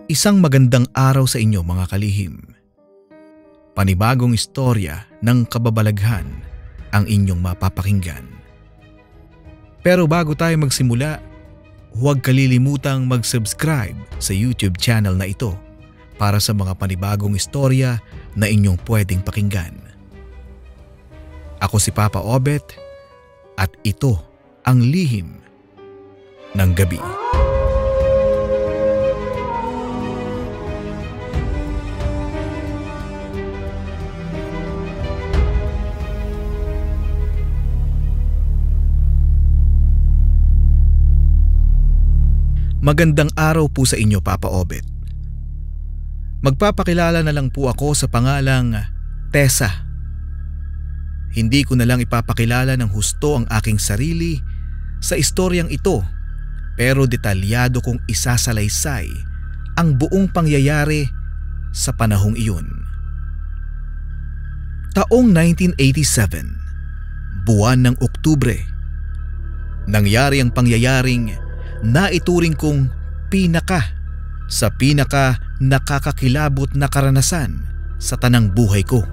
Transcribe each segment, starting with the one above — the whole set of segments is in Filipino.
Isang magandang araw sa inyo mga kalihim. Panibagong istorya ng kababalaghan ang inyong mapapakinggan. Pero bago tayo magsimula, huwag kalilimutang mag-subscribe sa YouTube channel na ito para sa mga panibagong istorya na inyong pwedeng pakinggan. Ako si Papa Obet at ito ang Lihim ng Gabi. Magandang araw po sa inyo, Papa Obet. Magpapakilala na lang po ako sa pangalang Tessa. Hindi ko na lang ipapakilala ng husto ang aking sarili sa istoryang ito, pero detalyado kong isasalaysay ang buong pangyayari sa panahong iyon. Taong 1987, buwan ng Oktubre, nangyari ang pangyayaring naituring kong pinaka nakakakilabot na karanasan sa tanang buhay ko.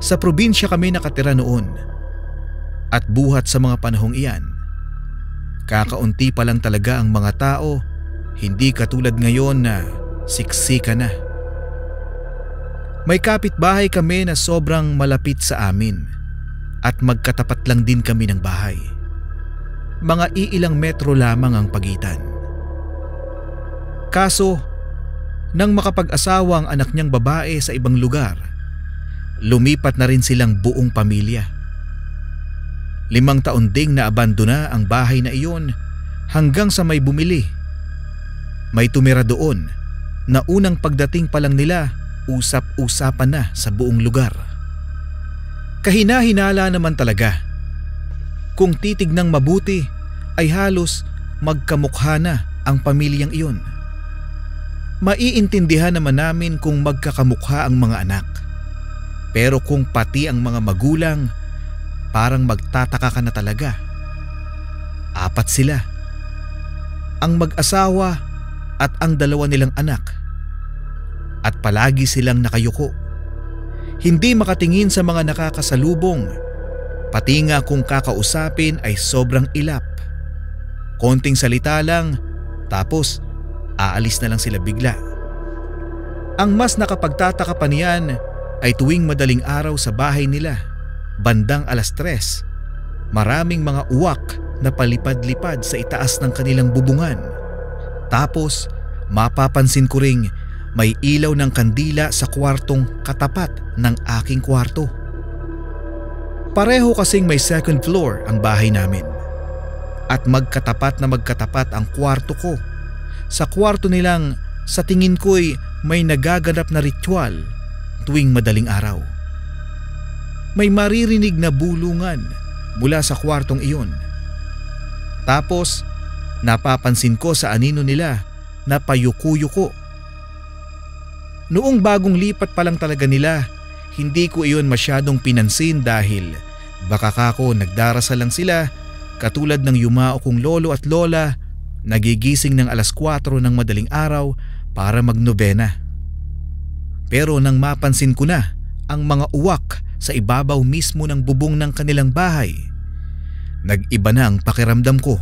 Sa probinsya kami nakatira noon at buhat sa mga panahong iyan, kakaunti pa lang talaga ang mga tao, hindi katulad ngayon na siksika na. May kapitbahay kami na sobrang malapit sa amin at magkatapat lang din kami ng bahay. Mga iilang metro lamang ang pagitan. Kaso, nang makapag-asawa ang anak niyang babae sa ibang lugar, lumipat na rin silang buong pamilya. 5 taon ding naabandona ang bahay na iyon hanggang sa may bumili. May tumira doon na unang pagdating pa lang nila, usap-usapan na sa buong lugar. Kahina-hinala naman talaga. Kung titignang mabuti ay halos magkamukha na ang pamilyang iyon. Maiintindihan naman namin kung magkakamukha ang mga anak. Pero kung pati ang mga magulang, parang magtataka ka na talaga. 4 sila. Ang mag-asawa at ang 2 nilang anak. At palagi silang nakayuko. Hindi makatingin sa mga nakakasalubong. Pati nga kung kakausapin ay sobrang ilap. Konting salita lang, tapos aalis na lang sila bigla. Ang mas nakapagtataka pa niyan ay tuwing madaling araw sa bahay nila, bandang 3:00, maraming mga uwak na palipad-lipad sa itaas ng kanilang bubungan. Tapos mapapansin ko ring may ilaw ng kandila sa kwartong katapat ng aking kwarto. Pareho kasing may 2nd floor ang bahay namin. At magkatapat ang kwarto ko. Sa kwarto nilang sa tingin ko'y may nagaganap na ritual tuwing madaling araw. May maririnig na bulungan mula sa kwartong iyon. Tapos napapansin ko sa anino nila na payuko-yuko. Noong bagong lipat pa lang talaga nila, hindi ko iyon masyadong pinansin dahil baka kako nagdarasal lang sila katulad ng yumao kong lolo at lola, nagigising ng 4:00 ng madaling araw para magnobena. Pero nang mapansin ko na ang mga uwak sa ibabaw mismo ng bubong ng kanilang bahay, nag-iba na ang pakiramdam ko.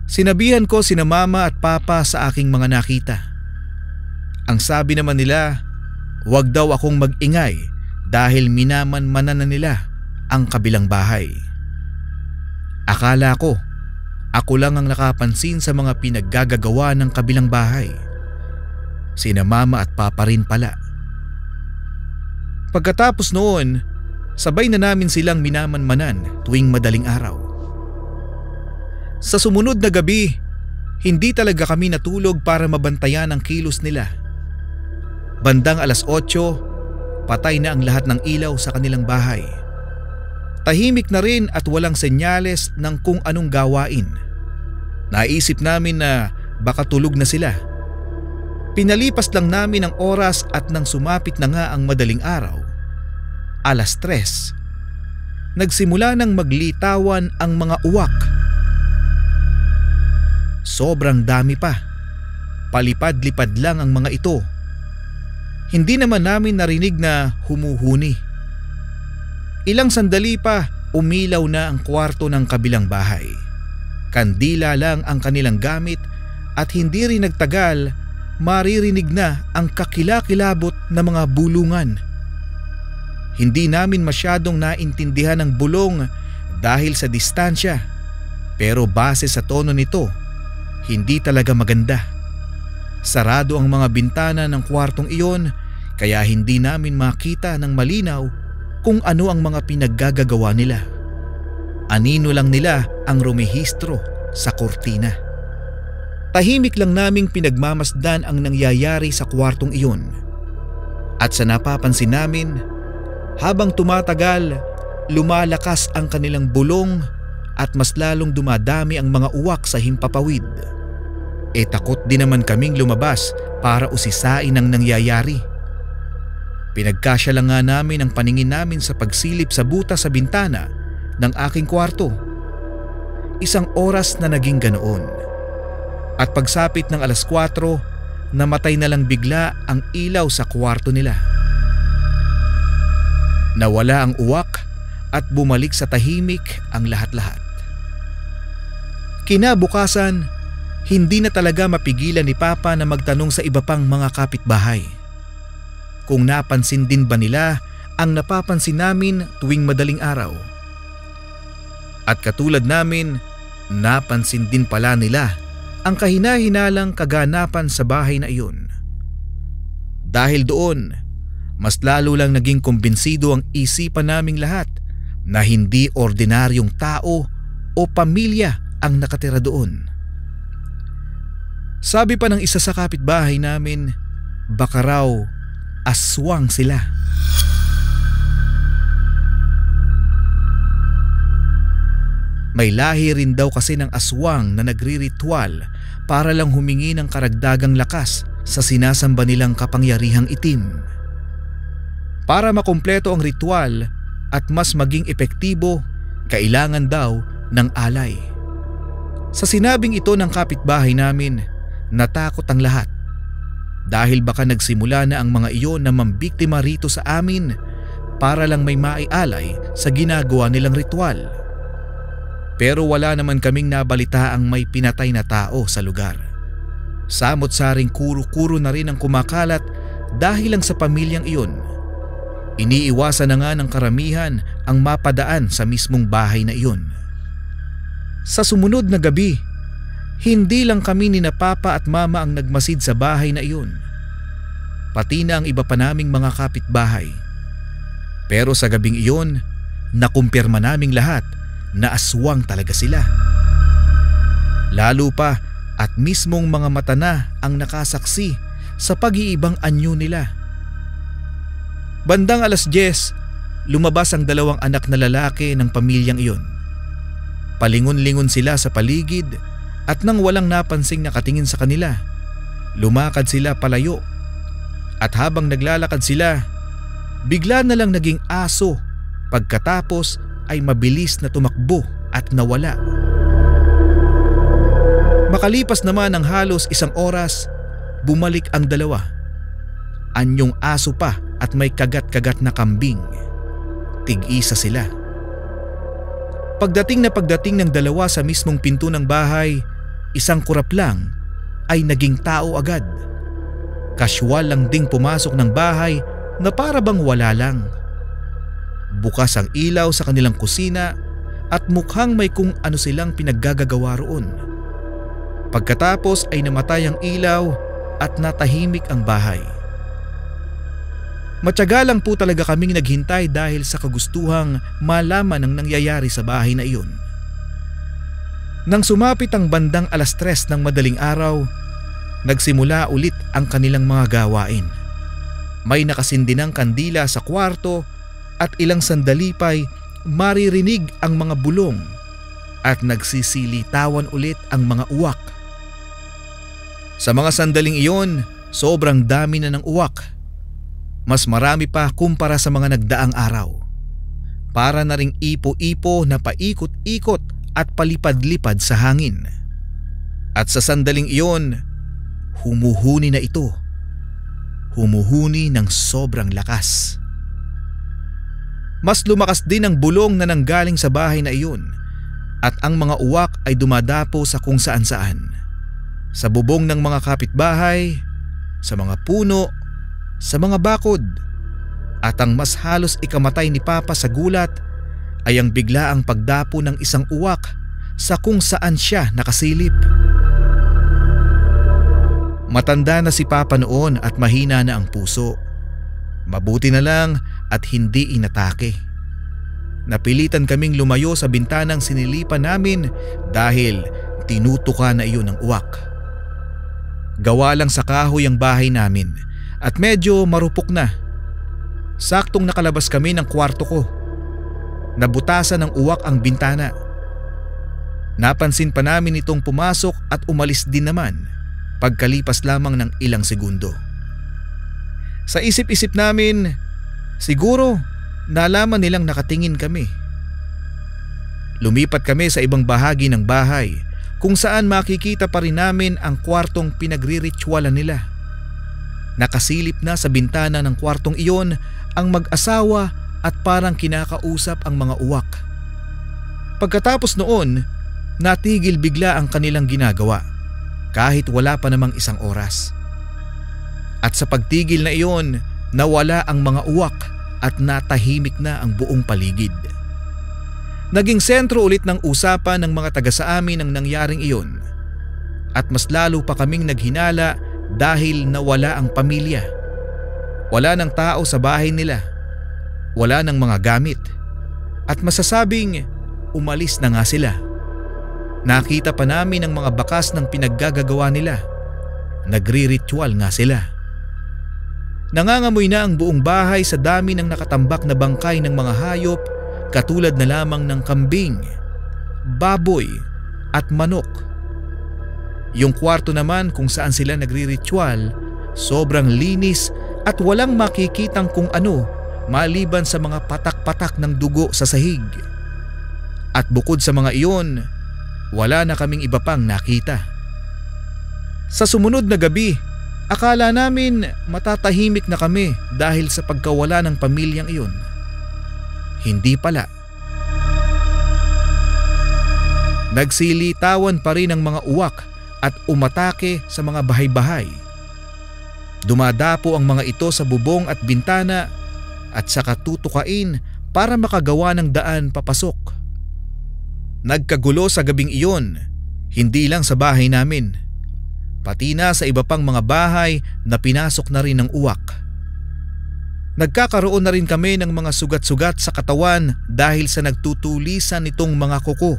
Sinabihan ko sina mama at papa sa aking mga nakita. Ang sabi naman nila, huwag daw akong mag-ingay dahil minaman-manan na nila ang kabilang bahay. Akala ko, ako lang ang nakapansin sa mga pinaggagawa ng kabilang bahay. Sina mama at papa rin pala. Pagkatapos noon, sabay na namin silang minaman-manan tuwing madaling araw. Sa sumunod na gabi, hindi talaga kami natulog para mabantayan ang kilos nila. Bandang 8:00, patay na ang lahat ng ilaw sa kanilang bahay. Tahimik na rin at walang senyales ng kung anong gawain. Naisip namin na baka tulog na sila. Pinalipas lang namin ang oras at nang sumapit na nga ang madaling araw, 3:00, nagsimula nang maglitawan ang mga uwak. Sobrang dami pa. palipad-lipad lang ang mga ito. Hindi naman namin narinig na humuhuni. Ilang sandali pa umilaw na ang kwarto ng kabilang bahay. Kandila lang ang kanilang gamit at hindi rin nagtagal maririnig na ang kakilakilabot na mga bulungan. Hindi namin masyadong naintindihan ang bulong dahil sa distansya, pero base sa tono nito, hindi talaga maganda. Sarado ang mga bintana ng kwartong iyon kaya hindi namin makita ng malinaw kung ano ang mga pinaggagawa nila. Anino lang nila ang rumehistro sa kurtina. Tahimik lang naming pinagmamasdan ang nangyayari sa kwartong iyon. At sa napapansin namin, habang tumatagal, lumalakas ang kanilang bulong at mas lalong dumadami ang mga uwak sa himpapawid. Takot din naman kaming lumabas para usisain ang nangyayari. Pinagkasya lang nga namin ang paningin namin sa pagsilip sa butas sa bintana ng aking kwarto. Isang oras na naging ganoon. At pagsapit ng 4:00, namatay na lang bigla ang ilaw sa kwarto nila. Nawala ang uwak at bumalik sa tahimik ang lahat-lahat. Kinabukasan, hindi na talaga mapigilan ni Papa na magtanong sa iba pang mga kapitbahay. Kung napansin din ba nila ang napapansin namin tuwing madaling araw. At katulad namin, napansin din pala nila ang kahina-hinalang kaganapan sa bahay na iyon. Dahil doon, mas lalo lang naging kumbinsido ang isipan naming lahat na hindi ordinaryong tao o pamilya ang nakatira doon. Sabi pa ng isa sa kapitbahay namin, baka raw aswang sila. May lahi rin daw kasi ng aswang na nagriritual para lang humingi ng karagdagang lakas sa sinasamba nilang kapangyarihang itim. Para makumpleto ang ritual at mas maging epektibo, kailangan daw ng alay. Sa sinabing ito ng kapitbahay namin, natakot ang lahat. Dahil baka nagsimula na ang mga iyon na mambiktima rito sa amin para lang may maialay sa ginagawa nilang ritual. Pero wala naman kaming nabalita ang may pinatay na tao sa lugar. Samot-saring kuro-kuro na rin ang kumakalat dahil lang sa pamilyang iyon. Iniiwasan na nga ng karamihan ang mapadaan sa mismong bahay na iyon. Sa sumunod na gabi, hindi lang kami ni na Papa at Mama ang nagmasid sa bahay na iyon. Pati na ang iba pa naming mga kapitbahay. Pero sa gabing iyon, nakumpirma naming lahat na aswang talaga sila. Lalo pa at mismong mga mata na ang nakasaksi sa pag-iibang anyo nila. Bandang 10:00, lumabas ang 2 anak na lalaki ng pamilyang iyon. Palingon-lingon sila sa paligid at nang walang napansing nakatingin sa kanila, lumakad sila palayo. At habang naglalakad sila, bigla na lang naging aso pagkatapos ay mabilis na tumakbo at nawala. Makalipas naman ng halos 1 oras, bumalik ang 2. Anyong aso pa at may kagat-kagat na kambing. Tig-isa sila. Pagdating ng 2 sa mismong pinto ng bahay, isang kurap lang ay naging tao agad. Kasyual lang ding pumasok ng bahay na para bang wala lang. Bukas ang ilaw sa kanilang kusina at mukhang may kung ano silang pinaggagawa roon. Pagkatapos ay namatay ang ilaw at natahimik ang bahay. Matyaga lang po talaga kaming naghintay dahil sa kagustuhang malaman ang nangyayari sa bahay na iyon. Nang sumapit ang bandang 3:00 ng madaling araw, nagsimula ulit ang kanilang mga gawain. May nakasindi ng kandila sa kwarto at ilang sandali pa'y maririnig ang mga bulong at nagsisilitawan ulit ang mga uwak. Sa mga sandaling iyon, sobrang dami na ng uwak. Mas marami pa kumpara sa mga nagdaang araw. Para na ring ipo-ipo na paikot-ikot at palipad-lipad sa hangin. At sa sandaling iyon, humuhuni na ito. Humuhuni ng sobrang lakas. Mas lumakas din ang bulong na nanggaling sa bahay na iyon at ang mga uwak ay dumadapo sa kung saan-saan. Sa bubong ng mga kapitbahay, sa mga puno, sa mga bakod. At ang mas halos ikamatay ni Papa sa gulat ay ang biglaang pagdapo ng isang uwak sa kung saan siya nakasilip. Matanda na si Papa noon at mahina na ang puso. Mabuti na lang at hindi inatake. Napilitan kaming lumayo sa bintanang sinilipan namin dahil tinutuka na iyon ng uwak. Gawa lang sa kahoy ang bahay namin at medyo marupok na. Saktong nakalabas kami ng kwarto ko. Nabutasan ng uwak ang bintana. Napansin pa namin itong pumasok at umalis din naman pagkalipas lamang ng ilang segundo. Sa isip-isip namin, siguro nalaman nilang nakatingin kami. Lumipat kami sa ibang bahagi ng bahay kung saan makikita pa rin namin ang kwartong pinagriritualan nila. Nakasilip na sa bintana ng kwartong iyon ang mag-asawa at parang kinakausap ang mga uwak. Pagkatapos noon, natigil bigla ang kanilang ginagawa kahit wala pa namang isang oras. At sa pagtigil na iyon, nawala ang mga uwak at natahimik na ang buong paligid. Naging sentro ulit ng usapan ng mga taga sa amin ang nangyaring iyon. At mas lalo pa kaming naghinala dahil nawala ang pamilya. Wala ng tao sa bahay nila. Wala ng mga gamit. At masasabing umalis na nga sila. Nakita pa namin ang mga bakas ng pinaggagawa nila. Nagri-ritual nga sila. Nangangamoy na ang buong bahay sa dami ng nakatambak na bangkay ng mga hayop katulad na lamang ng kambing, baboy at manok. Yung kwarto naman kung saan sila nagri-ritual, sobrang linis at walang makikitang kung ano maliban sa mga patak-patak ng dugo sa sahig. At bukod sa mga iyon, wala na kaming iba pang nakita. Sa sumunod na gabi, akala namin matatahimik na kami dahil sa pagkawala ng pamilyang iyon. Hindi pala. Nagsilitawan pa rin ang mga uwak at umatake sa mga bahay-bahay. Dumadapo ang mga ito sa bubong at bintana at saka tutukain para makagawa ng daan papasok. Nagkagulo sa gabing iyon, hindi lang sa bahay namin. Pati na sa iba pang mga bahay na pinasok na rin ng uwak. Nagkakaroon na rin kami ng mga sugat-sugat sa katawan dahil sa nagtutulisan nitong mga kuko.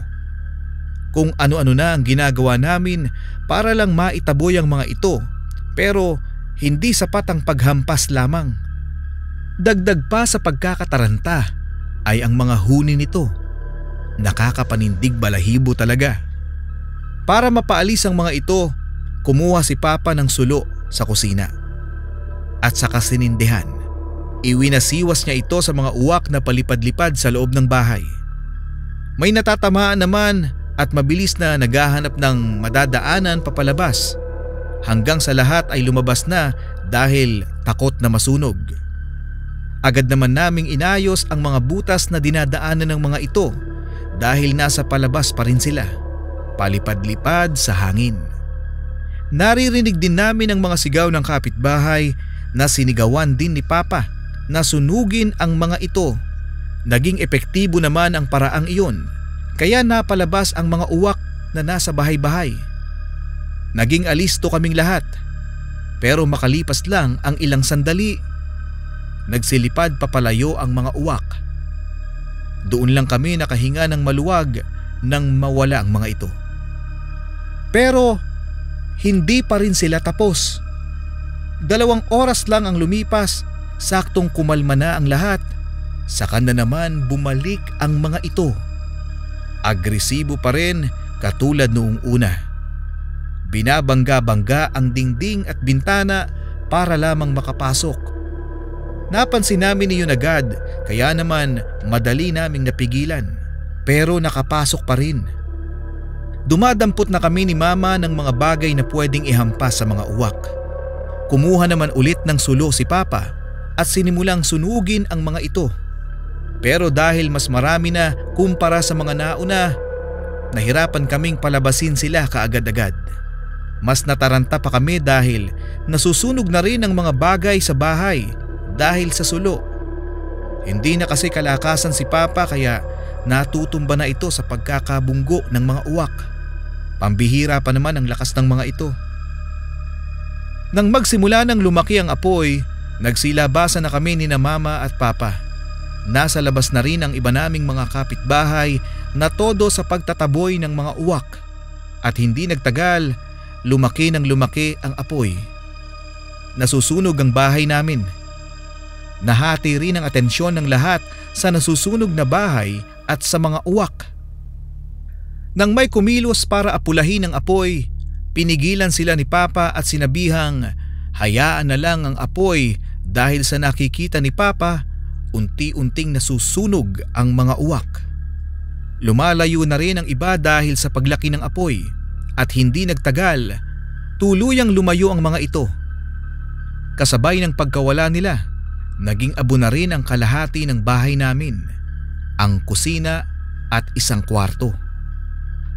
Kung ano-ano na ang ginagawa namin para lang maitaboy ang mga ito, pero hindi sapat ang paghampas lamang. Dagdag pa sa pagkakataranta ay ang mga huni nito. Nakakapanindig balahibo talaga. Para mapaalis ang mga ito, kumuha si Papa ng sulo sa kusina. At saka sinindihan, iwinasiwas niya ito sa mga uwak na palipad-lipad sa loob ng bahay. May natatamaan naman at mabilis na naghahanap ng madadaanan papalabas hanggang sa lahat ay lumabas na dahil takot na masunog. Agad naman naming inayos ang mga butas na dinadaanan ng mga ito dahil nasa palabas pa rin sila, palipad-lipad sa hangin. Naririnig din namin ang mga sigaw ng kapitbahay na sinigawan din ni Papa na sunugin ang mga ito. Naging epektibo naman ang paraang iyon, kaya napalabas ang mga uwak na nasa bahay-bahay. Naging alisto kaming lahat, pero makalipas lang ang ilang sandali, nagsilipad papalayo ang mga uwak. Doon lang kami nakahinga ng maluwag nang mawala ang mga ito. Pero hindi pa rin sila tapos. 2 oras lang ang lumipas, saktong kumalma na ang lahat, saka na naman bumalik ang mga ito. Agresibo pa rin katulad noong una. Binabangga-bangga ang dingding at bintana para lamang makapasok. Napansin namin iyon agad, kaya naman madali naming napigilan, pero nakapasok pa rin. Dumadampot na kami ni Mama ng mga bagay na pwedeng ihampas sa mga uwak. Kumuha naman ulit ng sulo si Papa at sinimulang sunugin ang mga ito. Pero dahil mas marami na kumpara sa mga nauna, nahirapan kaming palabasin sila kaagad-agad. Mas nataranta pa kami dahil nasusunog na rin ang mga bagay sa bahay dahil sa sulo. Hindi na kasi kalakasan si Papa kaya natutumba na ito sa pagkakabunggo ng mga uwak. Pambihira pa naman ang lakas ng mga ito. Nang magsimula ng lumaki ang apoy, nagsilabasan na kami ni na Mama at Papa. Nasa labas na rin ang iba naming mga kapitbahay na todo sa pagtataboy ng mga uwak. At hindi nagtagal, lumaki ng lumaki ang apoy. Nasusunog ang bahay namin. Nahati rin ang atensyon ng lahat sa nasusunog na bahay at sa mga uwak. Nang may kumilos para apulahin ang apoy, pinigilan sila ni Papa at sinabihang hayaan na lang ang apoy dahil sa nakikita ni Papa, unti-unting nasusunog ang mga uwak. Lumalayo na rin ang iba dahil sa paglaki ng apoy at hindi nagtagal, tuluyang lumayo ang mga ito. Kasabay ng pagkawala nila, naging abo na rin ang kalahati ng bahay namin, ang kusina at isang kwarto.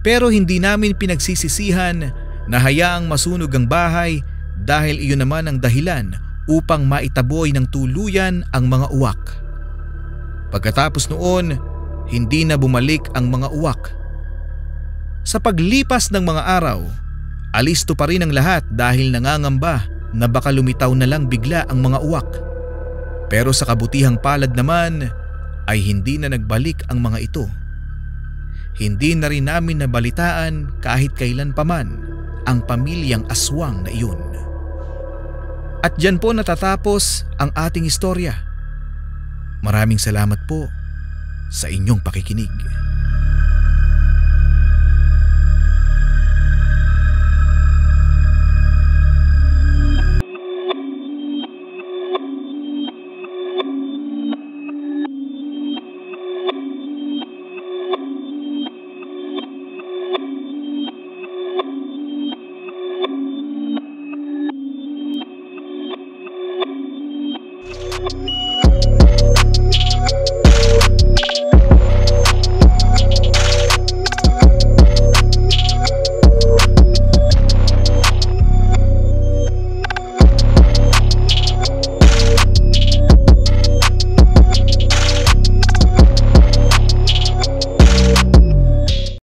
Pero hindi namin pinagsisisihan na hayaang masunog ang bahay dahil iyon naman ang dahilan upang maitaboy ng tuluyan ang mga uwak. Pagkatapos noon, hindi na bumalik ang mga uwak. Sa paglipas ng mga araw, alisto pa rin ang lahat dahil nangangamba na baka lumitaw na lang bigla ang mga uwak. Pero sa kabutihang palad naman ay hindi na nagbalik ang mga ito. Hindi na rin namin nabalitaan kahit kailan paman ang pamilyang aswang na iyon. At dyan po natatapos ang ating istorya. Maraming salamat po sa inyong pakikinig.